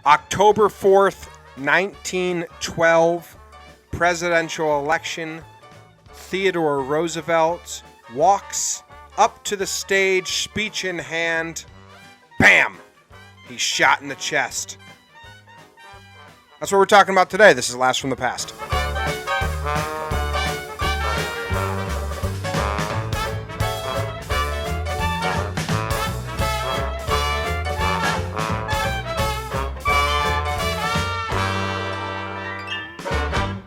October 4th, 1912, presidential election. Theodore Roosevelt walks up to the stage, speech in hand. Bam! He's shot in the chest. That's what we're talking about today. This is Laughs from the Past.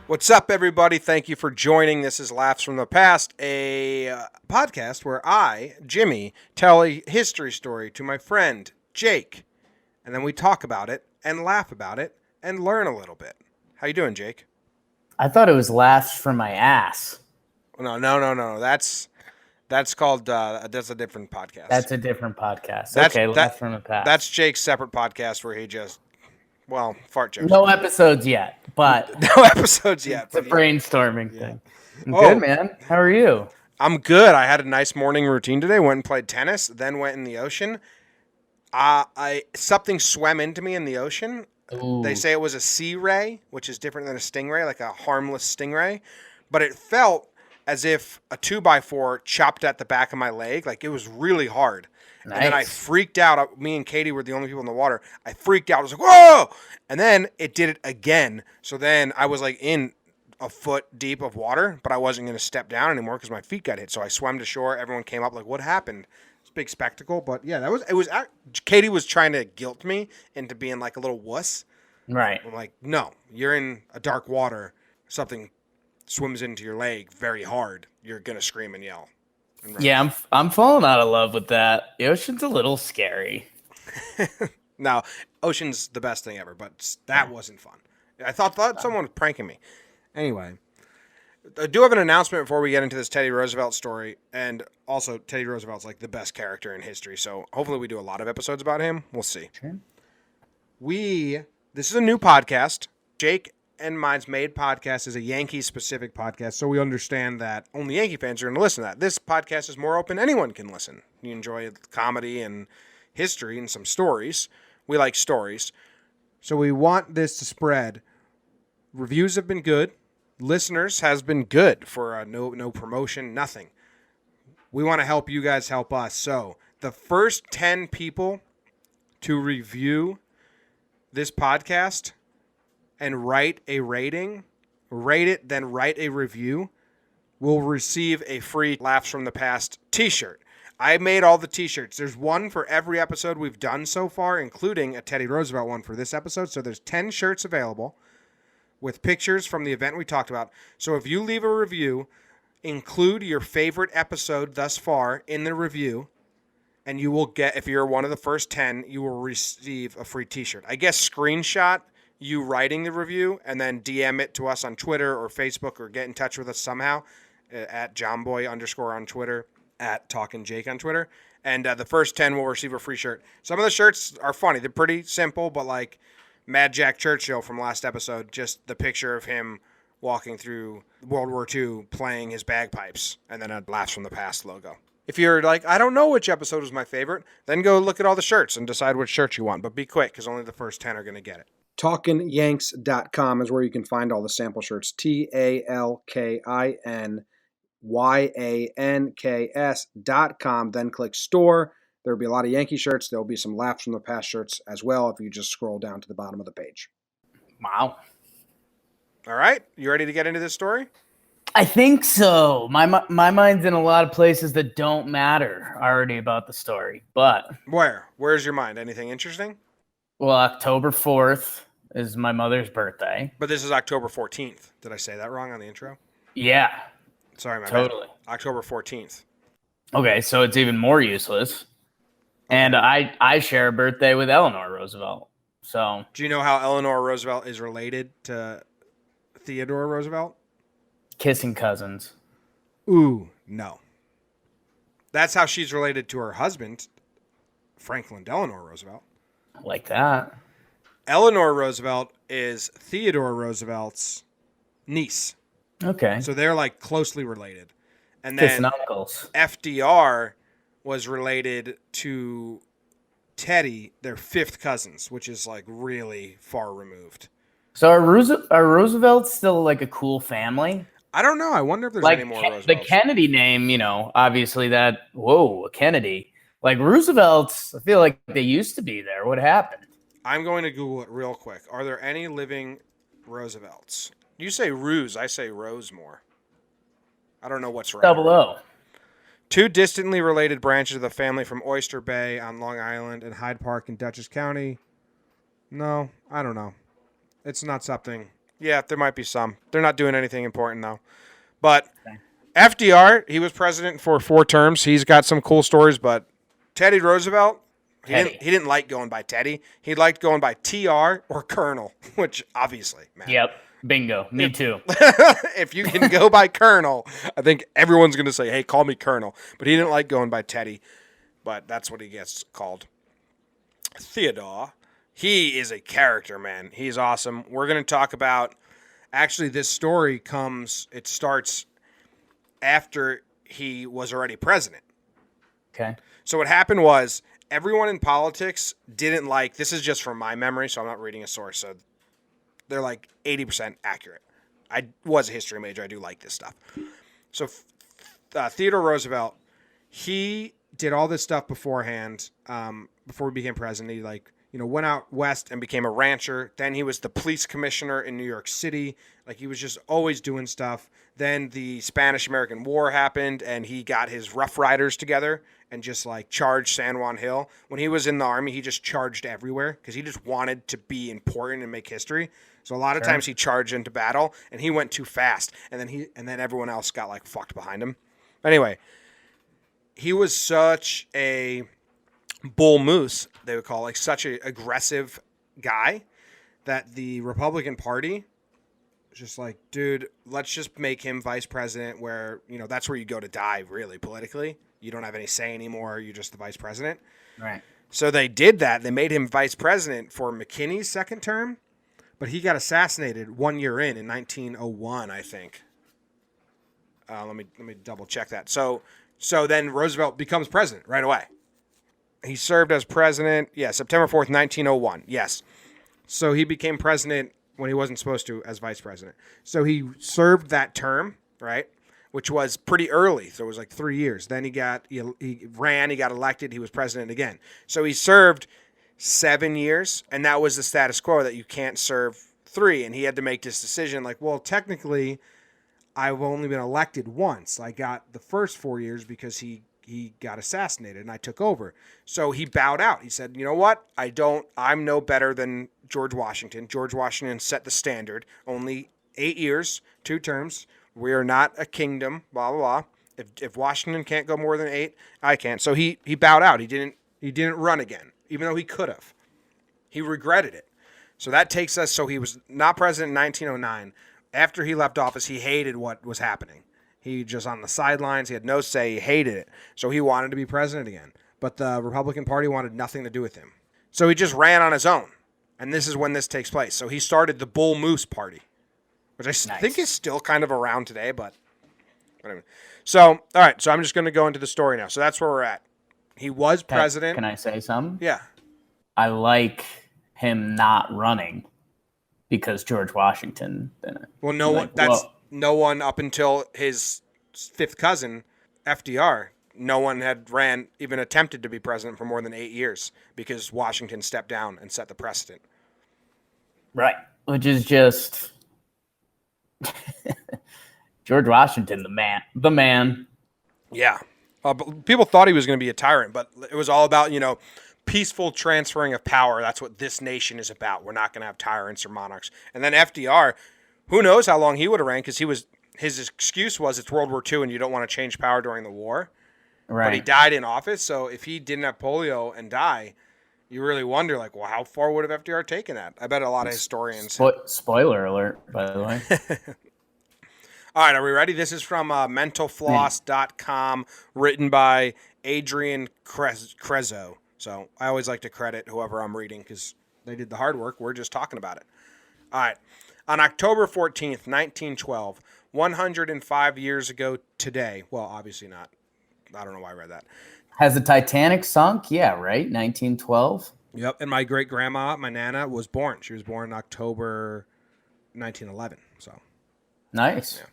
What's up, everybody? Thank you for joining. This is Laughs from the Past, a podcast where I, Jimmy, tell a history story to my friend, Jake. And then we talk about it and laugh about it and learn a little bit. How you doing, Jake? I thought it was Laughs from my ass. No. That's called, that's a different podcast. That's a different podcast. Laughs from the Past. That's Jake's separate podcast where he just, fart jokes. No episodes yet, but No episodes yet. It's a brainstorming thing. I'm Oh. good, man. How are you? I'm good. I had a nice morning routine today. Went and played tennis, then went in the ocean. Something swam into me in the ocean. Ooh. They say it was a sea ray, which is different than a stingray, like a harmless stingray. But it felt as if a 2x4 chopped at the back of my leg. Like, it was really hard. Nice. And then I freaked out. Me and Katie were the only people in the water. I freaked out. I was like, whoa! And then it did it again. So then I was like in a foot deep of water, but I wasn't going to step down anymore because my feet got hit. So I swam to shore. Everyone came up like, what happened? It's a big spectacle. But yeah, Katie was trying to guilt me into being like a little wuss. Right. I'm like, no, you're in a dark water. Something swims into your leg very hard. You're going to scream and yell. Yeah, I'm falling out of love with that. The ocean's a little scary. No, ocean's the best thing ever, but that wasn't fun. I thought someone was pranking me. Anyway, I do have an announcement before we get into this Teddy Roosevelt story, and also Teddy Roosevelt's like the best character in history, so hopefully we do a lot of episodes about him. We'll see. Sure. This is a new podcast. Jake and Mine's Made podcast is a Yankee-specific podcast, so we understand that only Yankee fans are going to listen to that. This podcast is more open. Anyone can listen. You enjoy comedy and history and some stories. We like stories. So we want this to spread. Reviews have been good. Listeners has been good for no promotion, nothing. We want to help you guys help us. So the first 10 people to review this podcast and write a rating, rate it, then write a review, will receive a free Laughs from the Past t-shirt. I made all the t-shirts. There's one for every episode we've done so far, including a Teddy Roosevelt one for this episode. So there's 10 shirts available with pictures from the event we talked about. So if you leave a review, include your favorite episode thus far in the review, and you will get, if you're one of the first 10, you will receive a free t-shirt. I guess screenshot you writing the review and then DM it to us on Twitter or Facebook, or get in touch with us somehow at JohnBoy_ on Twitter, at Talkin' Jake on Twitter. And the first 10 will receive a free shirt. Some of the shirts are funny. They're pretty simple, but like Mad Jack Churchill from last episode, just the picture of him walking through World War II playing his bagpipes, and then a Laughs from the Past logo. If you're like, I don't know which episode was my favorite, then go look at all the shirts and decide which shirt you want. But be quick, because only the first 10 are going to get it. TalkinYanks.com is where you can find all the sample shirts. TalkinYanks.com. Then click store. There will be a lot of Yankee shirts. There will be some Laughs from the Past shirts as well if you just scroll down to the bottom of the page. Wow. All right. You ready to get into this story? I think so. My mind's in a lot of places that don't matter already about the story, but... Where's your mind? Anything interesting? Well, October 4th is my mother's birthday. But this is October 14th. Did I say that wrong on the intro? Yeah. Sorry, my totally. bad. October 14th. Okay, so it's even more useless. And I share a birthday with Eleanor Roosevelt. So do you know how Eleanor Roosevelt is related to Theodore Roosevelt? Kissing cousins. Ooh, no. That's how she's related to her husband, Franklin Delano Roosevelt. Like that. Eleanor Roosevelt is Theodore Roosevelt's niece. Okay. So they're like closely related. And Kissing then uncles. FDR was related to Teddy, they're fifth cousins, which is like really far removed. So are Roosevelts still like a cool family? I don't know. I wonder if there's any Like more The Roosevelts. Kennedy name, obviously a Kennedy. Like Roosevelts, I feel like they used to be there. What happened? I'm going to Google it real quick. Are there any living Roosevelts? You say Ruse, I say Rosemore. I don't know what's right. Double O. Two distantly related branches of the family from Oyster Bay on Long Island and Hyde Park in Dutchess County. No, I don't know. It's not something. Yeah, there might be some. They're not doing anything important, though. But Okay. FDR, he was president for 4 terms. He's got some cool stories, but Teddy Roosevelt, he didn't like going by Teddy. He liked going by TR or Colonel, which obviously, man. Yep. Bingo. Me too. If you can go by Colonel, I think everyone's going to say, hey, call me Colonel. But he didn't like going by Teddy, but that's what he gets called. Theodore, he is a character, man. He's awesome. We're going to talk about, actually, this story starts after he was already president. Okay. So what happened was everyone in politics didn't like, this is just from my memory, so I'm not reading a source, so they're like 80% accurate. I was a history major. I do like this stuff. So Theodore Roosevelt, he did all this stuff beforehand, before he became president. He went out west and became a rancher. Then he was the police commissioner in New York City. Like he was just always doing stuff. Then the Spanish-American War happened and he got his Rough Riders together and just like charged San Juan Hill. When he was in the army, he just charged everywhere because he just wanted to be important and make history. So a lot of times he charged into battle and he went too fast, and then everyone else got like fucked behind him. Anyway, he was such a bull moose, they would call, like such an aggressive guy, that the Republican Party was just like, dude, let's just make him vice president, where that's where you go to die, really, politically. You don't have any say anymore. You're just the vice president. Right. So they did that. They made him vice president for McKinney's second term, but he got assassinated 1 year in 1901, I think. Let me double check that. So then Roosevelt becomes president right away. He served as president, September 4th, 1901. Yes. So he became president when he wasn't supposed to, as vice president. So he served that term, right, which was pretty early. So it was like 3 years. Then he got elected, he was president again. So he served 7 years, and that was the status quo, that you can't serve 3. And he had to make this decision like, well, technically, I've only been elected once. I got the first 4 years because he got assassinated and I took over. So he bowed out. He said, you know what? I'm no better than George Washington. George Washington set the standard. Only 8 years, 2 terms. We are not a kingdom, blah, blah, blah. If Washington can't go more than 8, I can't. So he bowed out. He didn't run again, even though he could have. He regretted it. So that takes us, so he was not president in 1909. After he left office, he hated what was happening. He just on the sidelines. He had no say. He hated it. So he wanted to be president again. But the Republican Party wanted nothing to do with him. So he just ran on his own. And this is when this takes place. So he started the Bull Moose Party, which I think is still kind of around today, but whatever. So, all right. So I'm just going to go into the story now. So that's where we're at. He was president. Can I say something? Yeah. I like him not running because George Washington didn't. Well, no one up until his 5th cousin, FDR, no one had even attempted to be president for more than 8 years because Washington stepped down and set the precedent. Right. Which is just George Washington, the man. Yeah. But people thought he was going to be a tyrant, but it was all about, peaceful transferring of power. That's what this nation is about. We're not going to have tyrants or monarchs. And then FDR, who knows how long he would have reigned, because his excuse was it's World War II and you don't want to change power during the war. Right. But he died in office, so if he didn't have polio and die, you really wonder, like, well, how far would have FDR taken that? I bet a lot of historians. Spoiler alert, by the way. All right, are we ready? This is from mentalfloss.com, written by Adrian Crezo. So I always like to credit whoever I'm reading because they did the hard work. We're just talking about it. All right. On October 14th, 1912, 105 years ago today, well, obviously not. I don't know why I read that. Has the Titanic sunk? Yeah, right. 1912. Yep. And my great grandma, my nana, was born. She was born in October 1911. So Nice. yeah,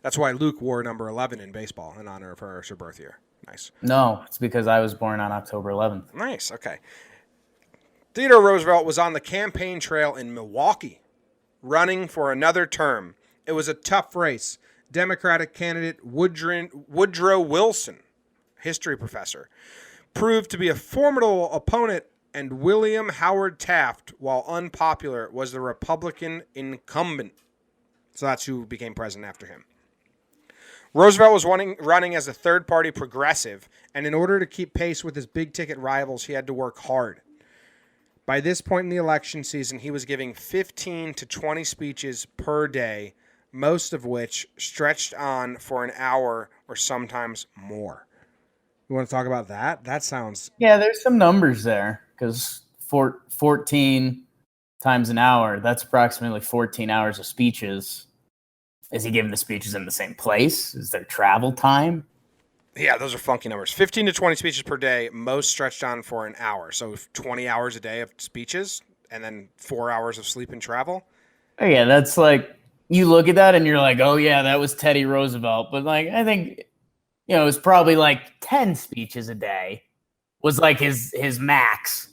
that's why Luke wore number 11 in baseball in honor of her birth year. Nice. No, it's because I was born on October 11th. Nice. Okay. Theodore Roosevelt was on the campaign trail in Milwaukee, running for another term. It was a tough race. Democratic candidate Woodrow Wilson, history professor, proved to be a formidable opponent, and William Howard Taft, while unpopular, was the Republican incumbent. So that's who became president after him. Roosevelt was running as a third-party progressive, and in order to keep pace with his big-ticket rivals, he had to work hard. By this point in the election season, he was giving 15 to 20 speeches per day, most of which stretched on for an hour or sometimes more. You want to talk about that? That sounds... Yeah, there's some numbers there because 14 times an hour, that's approximately 14 hours of speeches. Is he giving the speeches in the same place? Is there travel time? Yeah, those are funky numbers. 15 to 20 speeches per day, most stretched on for an hour. So 20 hours a day of speeches and then 4 hours of sleep and travel. Oh, yeah, that's like, you look at that and you're like, oh, yeah, that was Teddy Roosevelt. But, like, I think, it was probably like 10 speeches a day was like his max.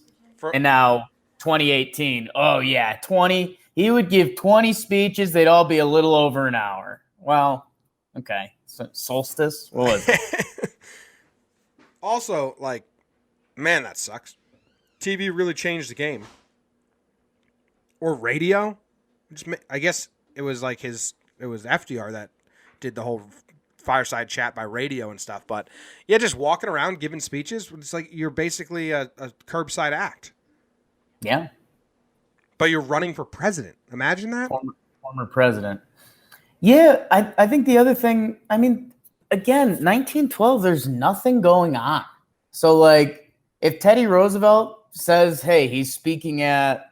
And now 2018, oh, yeah, 20. He would give 20 speeches. They'd all be a little over an hour. Well, okay. So, solstice? What was it? Also, like, man, that sucks. TV really changed the game. Or radio. I guess it was like it was FDR that did the whole fireside chat by radio and stuff. But yeah, just walking around giving speeches, it's like you're basically a curbside act. Yeah. But you're running for president. Imagine that. Former president. Yeah, I think the other thing, I mean, again, 1912, there's nothing going on. So, like, if Teddy Roosevelt says, hey, he's speaking at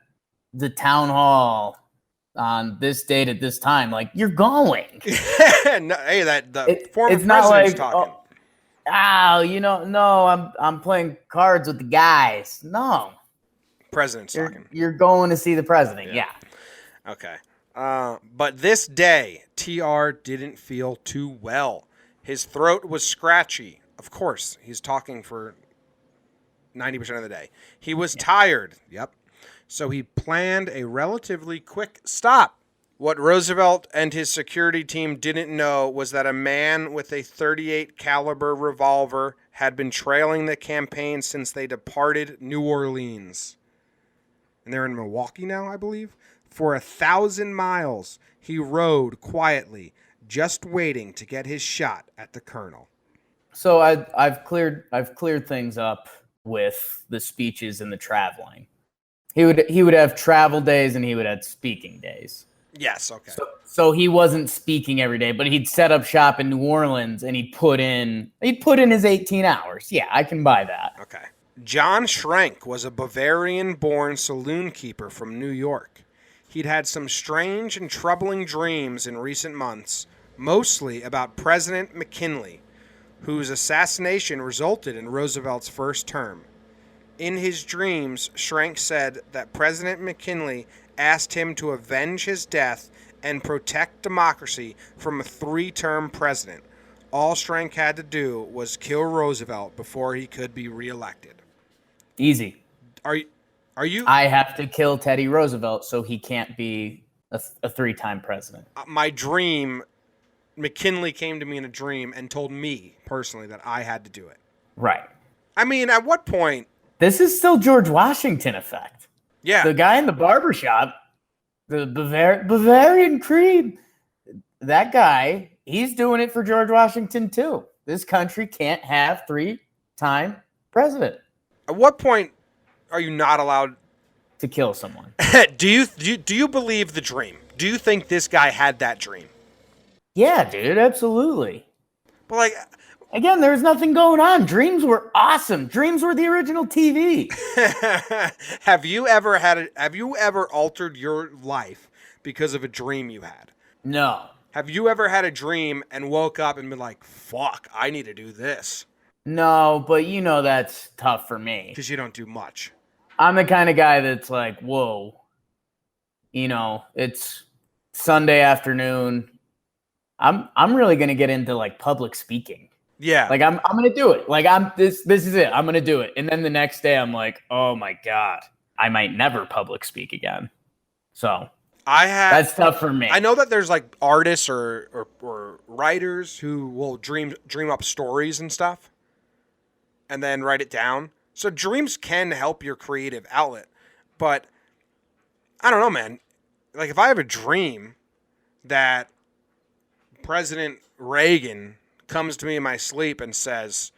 the town hall on this date at this time, like, you're going. No, hey, the former it's not president's like, talking. No, I'm playing cards with the guys. No. President's talking. You're going to see the president, yeah. Okay. But this day, TR didn't feel too well. His throat was scratchy. Of course, he's talking for 90% of the day. He was tired. Yep. So he planned a relatively quick stop. What Roosevelt and his security team didn't know was that a man with a .38 caliber revolver had been trailing the campaign since they departed New Orleans. And they're in Milwaukee now, I believe. For 1,000 miles, he rode quietly, just waiting to get his shot at the colonel. So I've cleared things up with the speeches and the traveling. He would have travel days and he would have speaking days. Yes, okay. So he wasn't speaking every day, but he'd set up shop in New Orleans and he'd put in his 18 hours. Yeah, I can buy that. Okay. John Schrank was a Bavarian-born saloonkeeper from New York. He'd had some strange and troubling dreams in recent months, mostly about President McKinley, whose assassination resulted in Roosevelt's first term. In his dreams, Schrank said that President McKinley asked him to avenge his death and protect democracy from a 3-term president. All Schrank had to do was kill Roosevelt before he could be reelected. Easy. Are you? I have to kill Teddy Roosevelt so he can't be a 3-time president. My dream, McKinley came to me in a dream and told me personally that I had to do it. Right. I mean, at what point? This is still George Washington effect. Yeah. The guy in the barbershop, the Bavarian cream, that guy, he's doing it for George Washington too. This country can't have 3-time president. At what point are you not allowed to kill someone? Do you believe the dream? Do you think this guy had that dream? Yeah, dude, absolutely. But like, again, there's nothing going on. Dreams were awesome. Dreams were the original TV. Have you ever altered your life because of a dream you had? No. Have you ever had a dream and woke up and been like, fuck, I need to do this? No, but that's tough for me. Because you don't do much. I'm the kind of guy that's like, whoa, it's Sunday afternoon. I'm really gonna get into like public speaking. Yeah. Like I'm gonna do it. Like this is it. I'm gonna do it. And then the next day I'm like, oh my God, I might never public speak again. So that's tough for me. I know that there's like artists or writers who will dream up stories and stuff and then write it down. So dreams can help your creative outlet. But I don't know, man. Like if I have a dream that President Reagan comes to me in my sleep and says,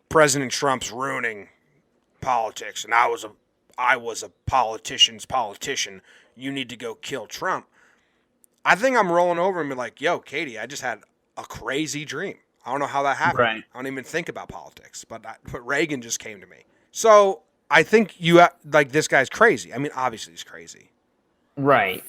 President Trump's ruining politics and I was a politician's politician. You need to go kill Trump. I think I'm rolling over and be like, yo, Katie, I just had a crazy dream. I don't know how that happened. Right. I don't even think about politics, but Reagan just came to me. So I think this guy's crazy. I mean, obviously he's crazy. Right.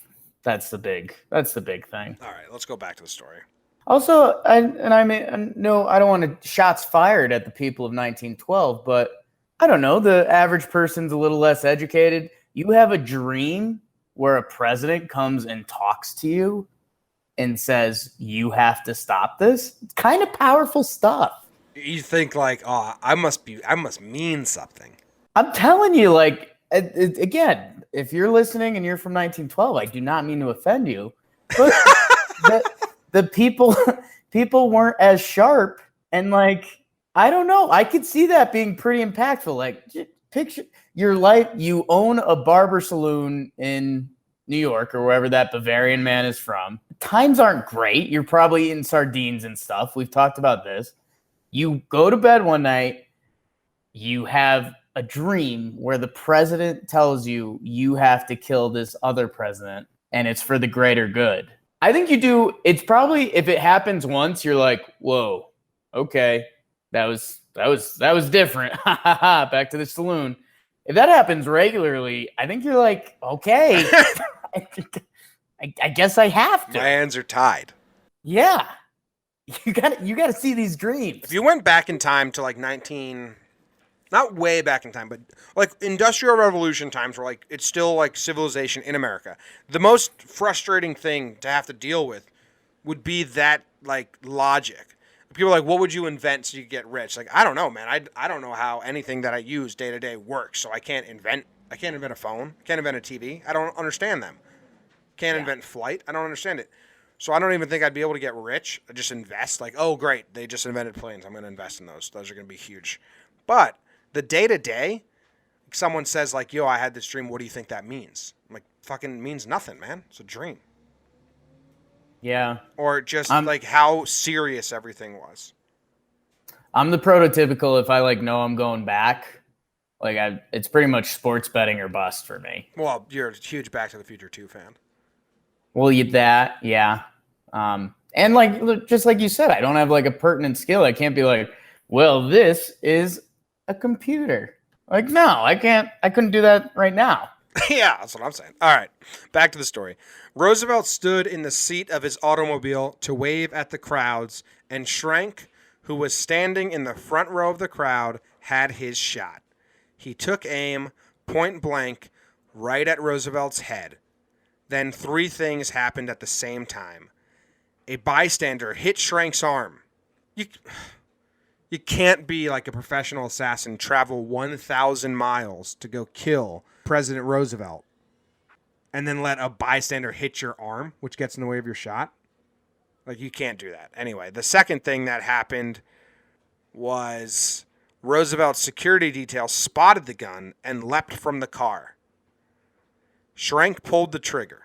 That's the big thing. All right, let's go back to the story. Also, I don't want to shots fired at the people of 1912, but I don't know. The average person's a little less educated. You have a dream where a president comes and talks to you and says, you have to stop this. It's kind of powerful stuff. You think like, oh, I must mean something. I'm telling you, like, again, if you're listening and you're from 1912, I do not mean to offend you, but the people weren't as sharp. And like, I don't know. I could see that being pretty impactful. Like, picture your life. You own a barber saloon in New York or wherever that Bavarian man is from. Times aren't great. You're probably eating sardines and stuff. We've talked about this. You go to bed one night. You have a dream where the president tells you you have to kill this other president and it's for the greater good. I think you do. It's probably, if it happens once, you're like, whoa, okay. That was different. Back to the saloon. If that happens regularly, I think you're like, okay, I guess I have to. My hands are tied. Yeah, you got to see these dreams. If you went back in time to like not way back in time, but like Industrial Revolution times, where like it's still like civilization in America, the most frustrating thing to have to deal with would be that like logic. People are like, what would you invent so you get rich? Like, I don't know, man. I don't know how anything that I use day to day works. So I can't invent a phone. Can't invent a TV. I don't understand them. Can't invent flight. I don't understand it. So I don't even think I'd be able to get rich. I just invest. Like, oh, great. They just invented planes. I'm going to invest in those. Those are going to be huge. But the day to day, someone says like, yo, I had this dream. What do you think that means? I'm like, fucking means nothing, man. It's a dream. Yeah. Or just like how serious everything was. I'm the prototypical, if I like know I'm going back, like it's pretty much sports betting or bust for me. Well, you're a huge Back to the Future 2 fan. Well, yeah. And like, just like you said, I don't have like a pertinent skill. I can't be like, well, this is a computer. Like, no, I couldn't do that right now. Yeah, that's what I'm saying. All right, back to the story. Roosevelt stood in the seat of his automobile to wave at the crowds, and Schrank, who was standing in the front row of the crowd, had his shot. He took aim, point blank, right at Roosevelt's head. Then three things happened at the same time. A bystander hit Schrank's arm. You can't be like a professional assassin, travel 1,000 miles to go kill President Roosevelt, and then let a bystander hit your arm, which gets in the way of your shot. Like, you can't do that. Anyway, the second thing that happened was Roosevelt's security detail spotted the gun and leapt from the car. Schrank pulled the trigger.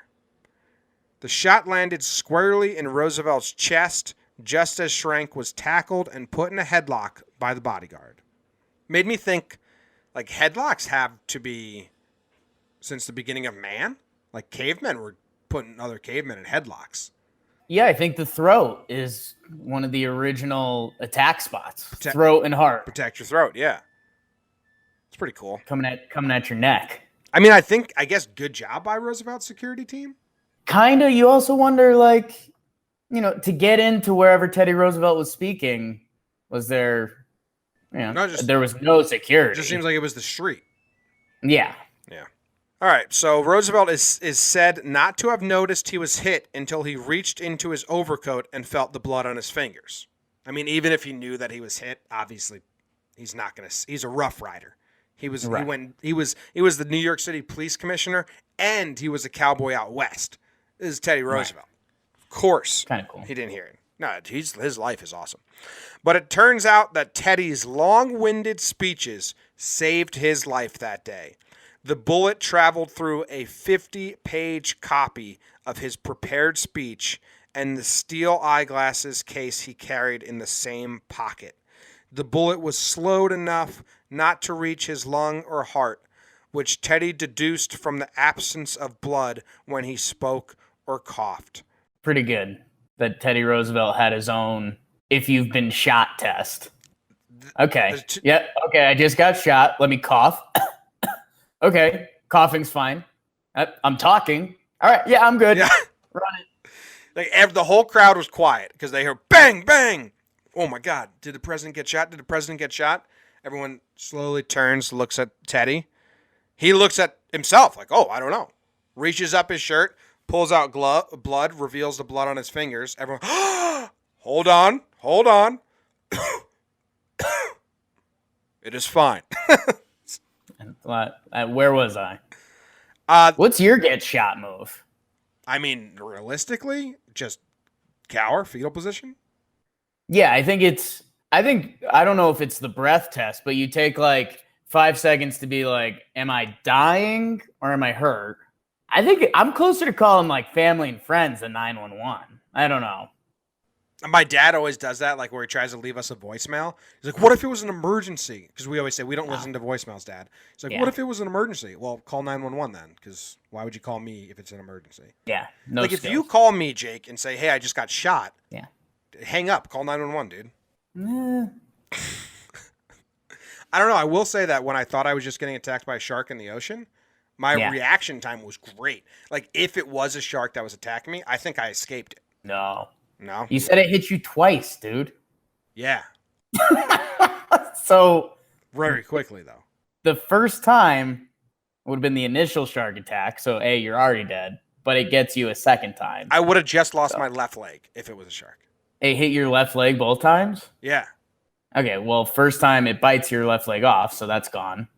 The shot landed squarely in Roosevelt's chest just as Schrank was tackled and put in a headlock by the bodyguard. Made me think, like, headlocks have to be since the beginning of man. Like, cavemen were putting other cavemen in headlocks. Yeah, I think the throat is one of the original attack spots. Throat and heart. Protect your throat, yeah. It's pretty cool. Coming at your neck. I mean, I guess good job by Roosevelt's security team. Kinda. You also wonder, like, to get into wherever Teddy Roosevelt was speaking, was there No, just there was no security. It just seems like it was the street. Yeah. Yeah. All right. So Roosevelt is said not to have noticed he was hit until he reached into his overcoat and felt the blood on his fingers. I mean, even if he knew that he was hit, obviously he's not going to. He's a Rough Rider. He was he was the New York City police commissioner, and he was a cowboy out west. This is Teddy Roosevelt. Right. Of course, kind of cool. He didn't hear it. No, his life is awesome. But it turns out that Teddy's long-winded speeches saved his life that day. The bullet traveled through a 50-page copy of his prepared speech and the steel eyeglasses case he carried in the same pocket. The bullet was slowed enough not to reach his lung or heart, which Teddy deduced from the absence of blood when he spoke or coughed. Pretty good that Teddy Roosevelt had his own if you've been shot test. Okay. Yep. Okay, I just got shot. Let me cough. Okay, coughing's fine. I'm talking. All right, yeah, I'm good. Yeah. Run it. Like the whole crowd was quiet because they heard bang, bang. Oh my God! Did the president get shot? Did the president get shot? Everyone slowly turns, looks at Teddy. He looks at himself like, oh, I don't know. Reaches up his shirt, pulls out blood, reveals the blood on his fingers. Everyone, hold on. It is fine. Where was I? What's your get shot move? I mean, realistically, just cower, fetal position. Yeah, I don't know if it's the breath test, but you take like 5 seconds to be like, am I dying or am I hurt? I think I'm closer to calling like family and friends than 911. I don't know. My dad always does that, like where he tries to leave us a voicemail. He's like, what if it was an emergency? Because we always say, we don't listen to voicemails, Dad. He's like, what if it was an emergency? Well, call 911 then, because why would you call me if it's an emergency? Yeah, no Like skills. If you call me, Jake, and say, hey, I just got shot. Yeah. Hang up, call 911, dude. I don't know. I will say that when I thought I was just getting attacked by a shark in the ocean, my reaction time was great. Like, if it was a shark that was attacking me, I think I escaped it. No. You said it hit you twice, dude. Yeah. So. Very quickly, though. The first time would have been the initial shark attack. So, A, you're already dead, but it gets you a second time. I would have just lost my left leg if it was a shark. It hit your left leg both times? Yeah. Okay, well, first time it bites your left leg off, so that's gone.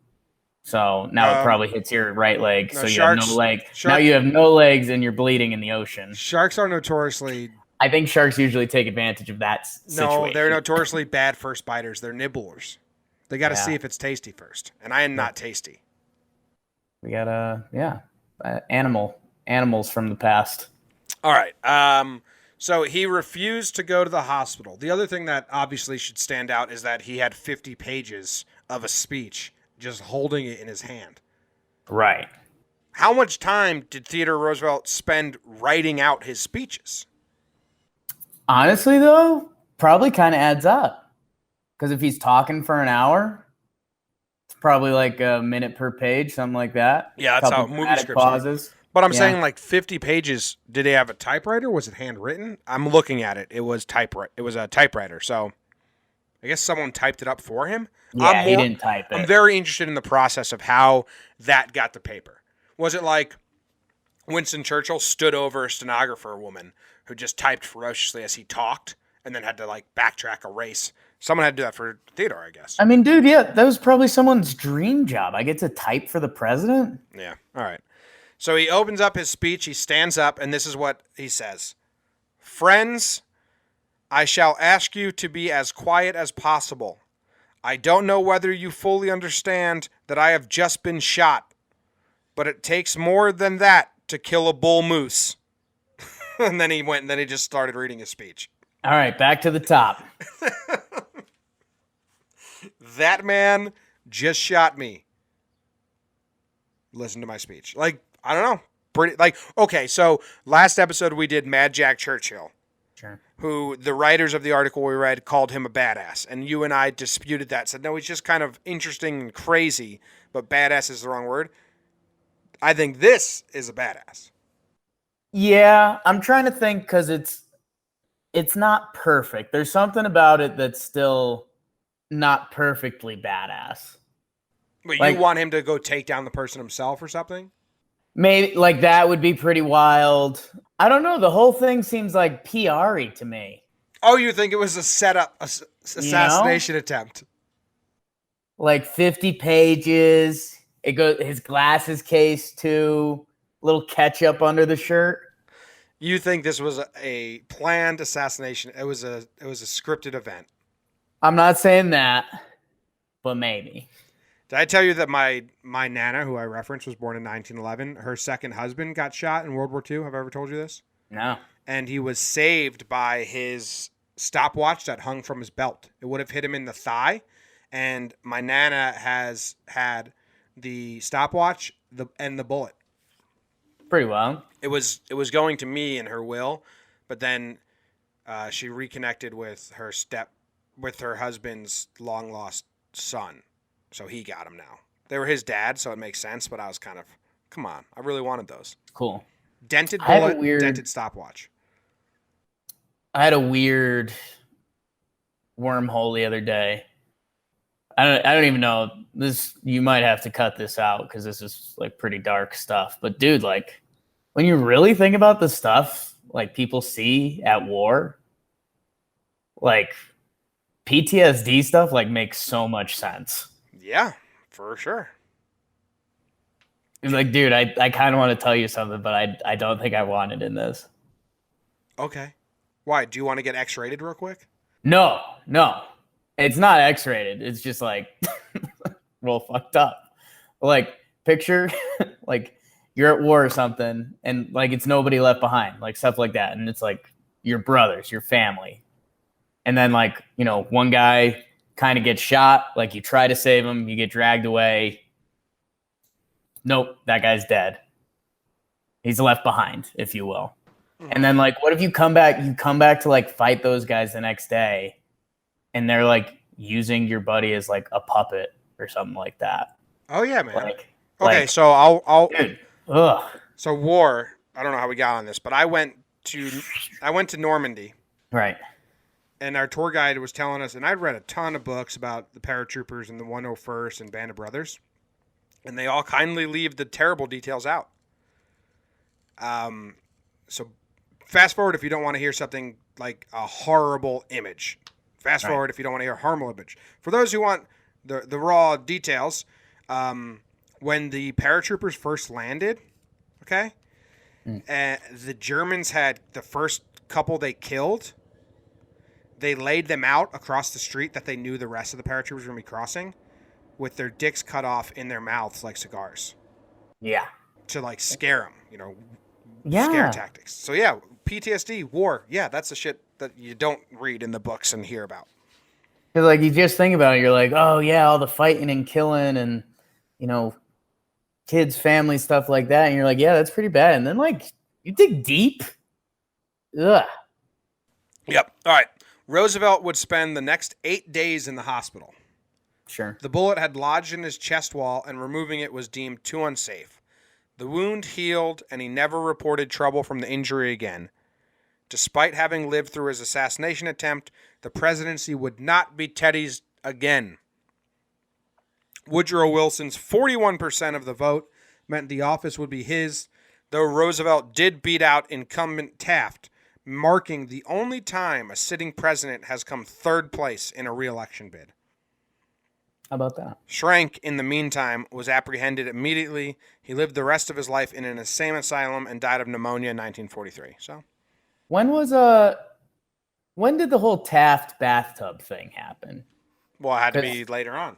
So now it probably hits your right leg, so you have no leg. Now you have no legs and you're bleeding in the ocean. Sharks are notoriously... I think sharks usually take advantage of that situation. No, they're notoriously bad first biters. They're nibblers. They got to see if it's tasty first, and I am not tasty. We got animals from the past. All right. So he refused to go to the hospital. The other thing that obviously should stand out is that he had 50 pages of a speech just holding it in his hand. Right. How much time did Theodore Roosevelt spend writing out his speeches? Honestly, though, probably kind of adds up. Because if he's talking for an hour, it's probably like a minute per page, something like that. Yeah, that's how movie scripts pauses. Are. But I'm saying like 50 pages. Did they have a typewriter? Was it handwritten? I'm looking at it. It was It was a typewriter. So I guess someone typed it up for him. Yeah, he didn't type it. I'm very interested in the process of how that got to paper. Was it like Winston Churchill stood over a stenographer woman who just typed ferociously as he talked and then had to like backtrack, erase? Someone had to do that for Theodore, I guess. I mean, dude, yeah, that was probably someone's dream job. I get to type for the president? Yeah, all right. So he opens up his speech, he stands up, and this is what he says. Friends, I shall ask you to be as quiet as possible. I don't know whether you fully understand that I have just been shot, but it takes more than that to kill a bull moose. And then he just started reading his speech. All right, back to the top. That man just shot me. Listen to my speech. Like, I don't know. Pretty like, okay, so last episode we did Mad Jack Churchill. Sure. Who the writers of the article we read called him a badass. And you and I disputed that. Said, no, he's just kind of interesting and crazy, but badass is the wrong word. I think this is a badass. Yeah, I'm trying to think because it's not perfect. There's something about it that's still not perfectly badass. But Like, you want him to go take down the person himself or something? maybe like that would be pretty wild. I don't know. The whole thing seems like PR-y to me. Oh, you think it was a setup, You know? assassination attempt? Like 50 pages. It goes his glasses case too. Little ketchup under the shirt. You think this was a planned assassination? It was a scripted event. I'm not saying that, but maybe. Did I tell you that my nana, who I referenced, was born in 1911? Her second husband got shot in World War II. Have I ever told you this? No. And he was saved by his stopwatch that hung from his belt. It would have hit him in the thigh, and my nana has had the stopwatch and the bullet. Pretty well. It was going to me in her will, but then she reconnected with her husband's long lost son, so he got him now. They were his dad, so it makes sense. But I was kind of, come on, I really wanted those. Cool. Dented I have a bullet, dented stopwatch. I had a weird wormhole the other day. I don't even know this. You might have to cut this out because this is like pretty dark stuff. But dude, like when you really think about the stuff like people see at war, like PTSD stuff, like makes so much sense. Yeah, for sure. It's like, dude, I kind of want to tell you something, but I don't think I want it in this. Okay. Why? Do you want to get X-rated real quick? No. It's not X-rated. It's just like real fucked up. Like picture like you're at war or something and like it's nobody left behind, like stuff like that. And it's like your brothers, your family. And then like, you know, one guy kind of gets shot, like you try to save him, you get dragged away. Nope, that guy's dead. He's left behind, if you will. And then like what if you come back to like fight those guys the next day and they're like using your buddy as like a puppet or something like that. Oh yeah, man. Okay, like, so I'll dude, ugh. So war, I don't know how we got on this, but I went to Normandy. Right. And our tour guide was telling us, and I'd read a ton of books about the paratroopers and the 101st and Band of Brothers, and they all kindly leave the terrible details out. So fast forward if you don't want to hear something like a horrible image. Fast forward if you don't want to hear a harmful image. For those who want the raw details, when the paratroopers first landed, okay, the Germans had the first couple they killed. They laid them out across the street that they knew the rest of the paratroopers were going to be crossing with their dicks cut off in their mouths like cigars. Yeah. To like scare them, you know, Yeah. scare tactics. So yeah, PTSD, war, yeah, that's the shit that you don't read in the books and hear about. Because like you just think about it, you're like, oh yeah, all the fighting and killing and, you know, kids, family, stuff like that. And you're like, yeah, that's pretty bad. And then like you dig deep. Ugh. Yep. All right. Roosevelt would spend the next 8 days in the hospital. Sure. The bullet had lodged in his chest wall, and removing it was deemed too unsafe. The wound healed, and he never reported trouble from the injury again. Despite having lived through his assassination attempt, the presidency would not be Teddy's again. Woodrow Wilson's 41% of the vote meant the office would be his, though Roosevelt did beat out incumbent Taft, marking the only time a sitting president has come third place in a re-election bid. How about that? Schrank, in the meantime, was apprehended immediately. He lived the rest of his life in an insane asylum and died of pneumonia in 1943. So, when did the whole Taft bathtub thing happen? well, it had to be later on.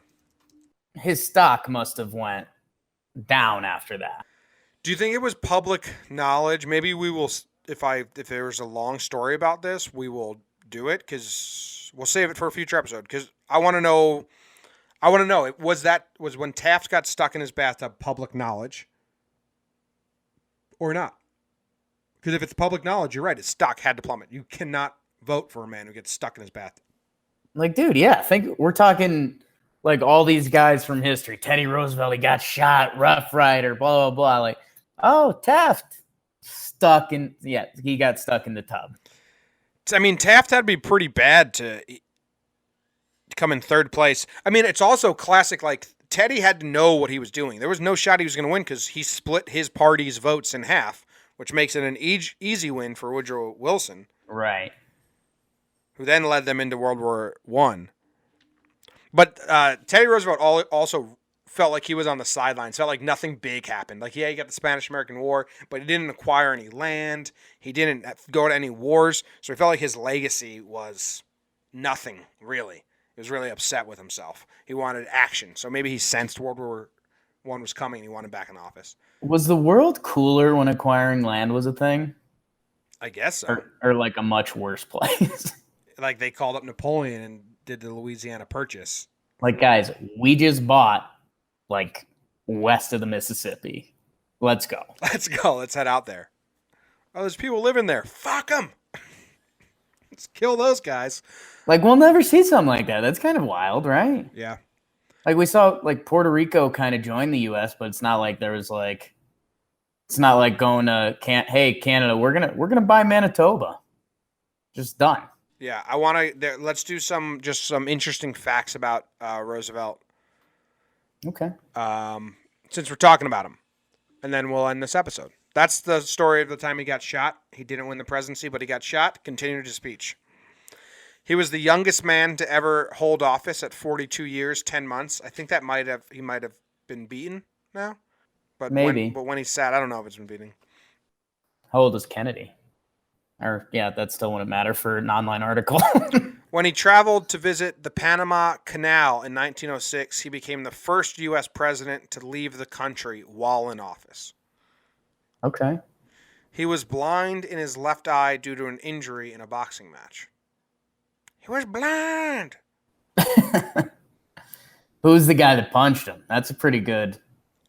His stock must have went down after that. Do you think it was public knowledge? Maybe we will, if there's a long story about this, we will do it because we'll save it for a future episode. Because I want to know. Was when Taft got stuck in his bathtub public knowledge or not? Because if it's public knowledge, you're right. His stock had to plummet. You cannot vote for a man who gets stuck in his bathtub. Like, dude, yeah, think we're talking like all these guys from history. Teddy Roosevelt, he got shot, Rough Rider, blah, blah, blah. Like, oh, Taft he got stuck in the tub. I mean, Taft had to be pretty bad to. come in third place. I mean, it's also classic. Like Teddy had to know what he was doing. There was no shot he was going to win because he split his party's votes in half, which makes it an easy win for Woodrow Wilson, Right. who then led them into World War I. But Teddy Roosevelt also felt like he was on the sidelines. Felt like nothing big happened. Like, yeah, he got the Spanish-American War, but he didn't acquire any land. He didn't go to any wars. So he felt like his legacy was nothing, really. He was really upset with himself. He wanted action. So maybe he sensed World War I was coming and he wanted back in office. Was the world cooler when acquiring land was a thing? I guess so. Or like a much worse place? Like they called up Napoleon and did the Louisiana Purchase. Like, guys, we just bought like west of the Mississippi. Let's go. Let's go. Let's head out there. Oh, there's people living there. Fuck them. Let's kill those guys. Like, we'll never see something like that. That's kind of wild, right? Yeah. Like, we saw like Puerto Rico kind of join the U.S., but it's not like there was like, it's not like going to hey Canada, we're gonna buy Manitoba. Just done. Yeah, I want to. Let's do some interesting facts about Roosevelt. Okay. Since we're talking about him, and then we'll end this episode. That's the story of the time he got shot. He didn't win the presidency, but he got shot. Continued his speech. He was the youngest man to ever hold office at 42 years, 10 months. I think he might have been beaten now. But maybe. When he sat, I don't know if it's been beaten. How old is Kennedy? Or, yeah, that still wouldn't matter for an online article. When he traveled to visit the Panama Canal in 1906, he became the first U.S. president to leave the country while in office. Okay. He was blind in his left eye due to an injury in a boxing match. He was blind. Who's the guy that punched him? That's a pretty good.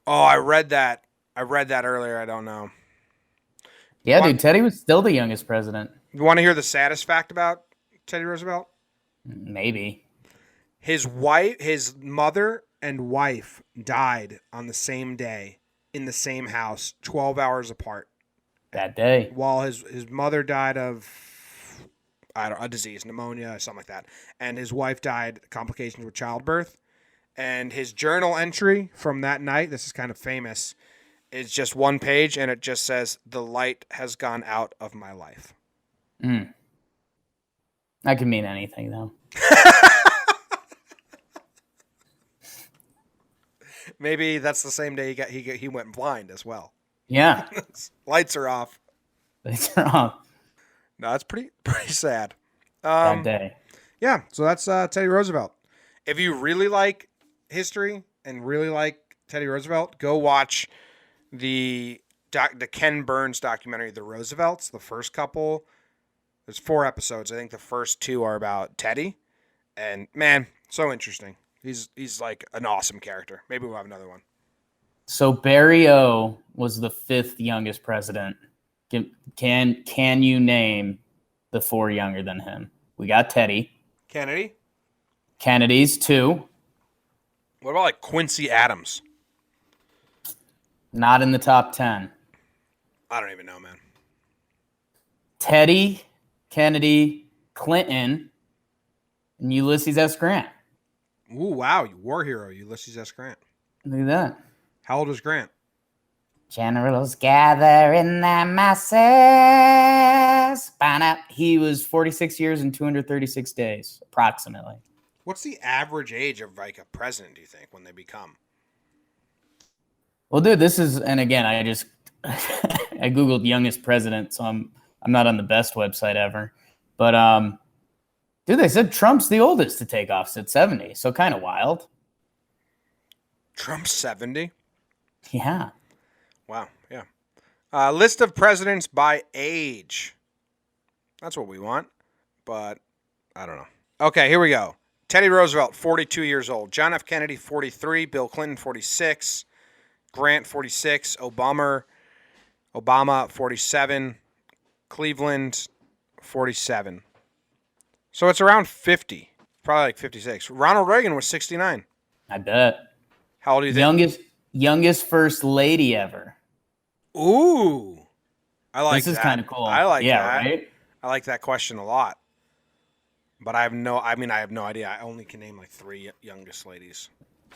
Oh, I read that earlier. I don't know. Yeah, dude, Teddy was still the youngest president. You want to hear the saddest fact about Teddy Roosevelt? Maybe. His mother and wife died on the same day in the same house, 12 hours apart. That day. While his mother died of a disease, pneumonia, something like that, and his wife died complications with childbirth. And his journal entry from that night, this is kind of famous, is just one page, and it just says, "The light has gone out of my life." That could mean anything, though. Maybe that's the same day he went blind as well. Yeah. Lights are off. Lights are off. No, that's pretty sad. That day. Yeah, so that's Teddy Roosevelt. If you really like history and really like Teddy Roosevelt, go watch the Ken Burns documentary, The Roosevelts, the first couple. There's 4 episodes. I think the first 2 are about Teddy. And, man, so interesting. He's like an awesome character. Maybe we'll have another one. So Barry O was the 5th youngest president. Can you name the 4 younger than him? We got Teddy. Kennedy. Kennedy's 2. What about like Quincy Adams? Not in the top 10. I don't even know, man. Teddy, Kennedy, Clinton, and Ulysses S. Grant. Ooh, wow. War hero, Ulysses S. Grant. Look at that. How old was Grant? Generals gather in their masses. He was 46 years and 236 days, approximately. What's the average age of like a president, do you think, when they become? Well, dude, this is, and again, I just I googled youngest president, so I'm not on the best website ever, but dude, they said Trump's the oldest to take office at 70, so kind of wild. Trump's 70? Yeah. Wow. Yeah. List of presidents by age. That's what we want, but I don't know. Okay, here we go. Teddy Roosevelt, 42 years old. John F. Kennedy, 43. Bill Clinton, 46. Grant, 46. Obama, 47. Cleveland, 47. So it's around 50. Probably like 56. Ronald Reagan was 69. I bet. How old do you think? Youngest first lady ever. Ooh. I like that. This is kind of cool. I like that. Right? I like that question a lot. But I have no idea. I only can name like 3 youngest ladies.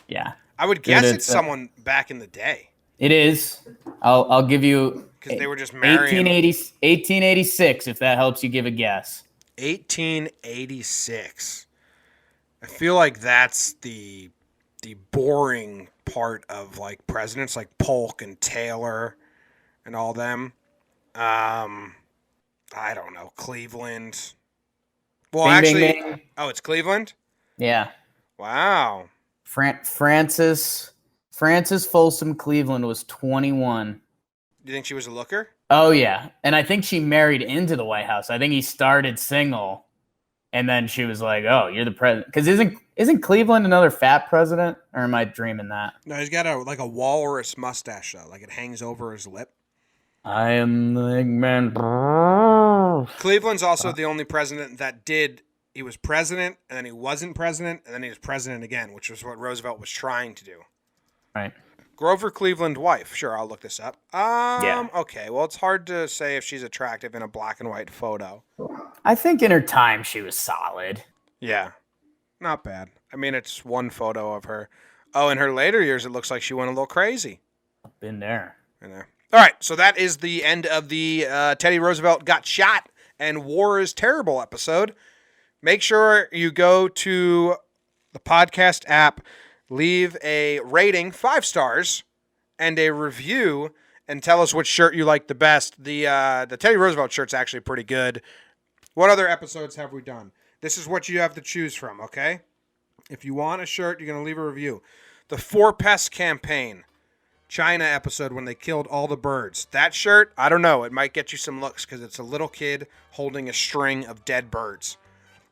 Yeah. I would guess it's someone back in the day. It is. I'll give you because they were just marrying. 1886, if that helps you give a guess. 1886. I feel like that's the boring part of like presidents, like Polk and Taylor and all them. I don't know. Cleveland. Well, Bing, actually, bing, bing. Oh, it's Cleveland? Yeah. Wow. Frances Folsom Cleveland was 21. Do you think she was a looker? Oh, yeah. And I think she married into the White House. I think he started single, and then she was like, oh, you're the president. Because isn't Cleveland another fat president? Or am I dreaming that? No, he's got a walrus mustache, though. Like it hangs over his lip. I am the big man. Cleveland's also the only president that he was president, and then he wasn't president, and then he was president again, which was what Roosevelt was trying to do. Right. Grover Cleveland wife. Sure, I'll look this up. Yeah. Okay, well, it's hard to say if she's attractive in a black and white photo. I think in her time she was solid. Yeah. Not bad. I mean, it's one photo of her. Oh, in her later years, it looks like she went a little crazy. Been there. All right, so that is the end of the Teddy Roosevelt got shot and war is terrible episode. Make sure you go to the podcast app, leave a rating, 5 stars, and a review, and tell us which shirt you like the best. The Teddy Roosevelt shirt's actually pretty good. What other episodes have we done? This is what you have to choose from, okay? If you want a shirt, you're going to leave a review. The 4 Pests campaign. China episode when they killed all the birds. That shirt, I don't know. It might get you some looks because it's a little kid holding a string of dead birds.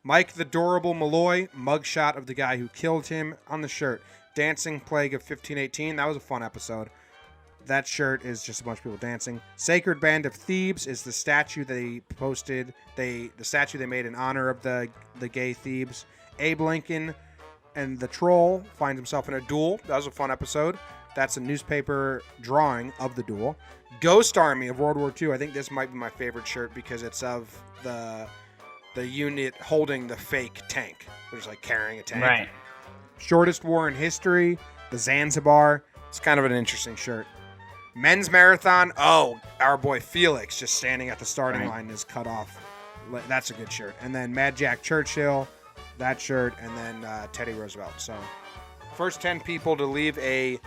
Mike the Durable Malloy, mugshot of the guy who killed him on the shirt. Dancing Plague of 1518. That was a fun episode. That shirt is just a bunch of people dancing. Sacred Band of Thebes is the statue they posted. The statue they made in honor of the gay Thebes. Abe Lincoln and the Troll finds himself in a duel. That was a fun episode. That's a newspaper drawing of the duel. Ghost Army of World War II. I think this might be my favorite shirt because it's of the unit holding the fake tank. They're just like carrying a tank. Right. Shortest war in history. The Zanzibar. It's kind of an interesting shirt. Men's marathon. Oh, our boy Felix just standing at the starting line is cut off. That's a good shirt. And then Mad Jack Churchill. That shirt. And then Teddy Roosevelt. So first 10 people to leave a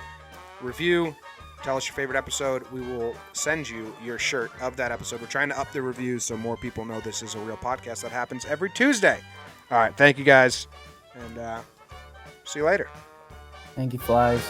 review, tell us your favorite episode, we will send you your shirt of that episode. We're trying to up the reviews so more people know this is a real podcast that happens every Tuesday. All right, thank you guys, and see you later. Thank you, flies.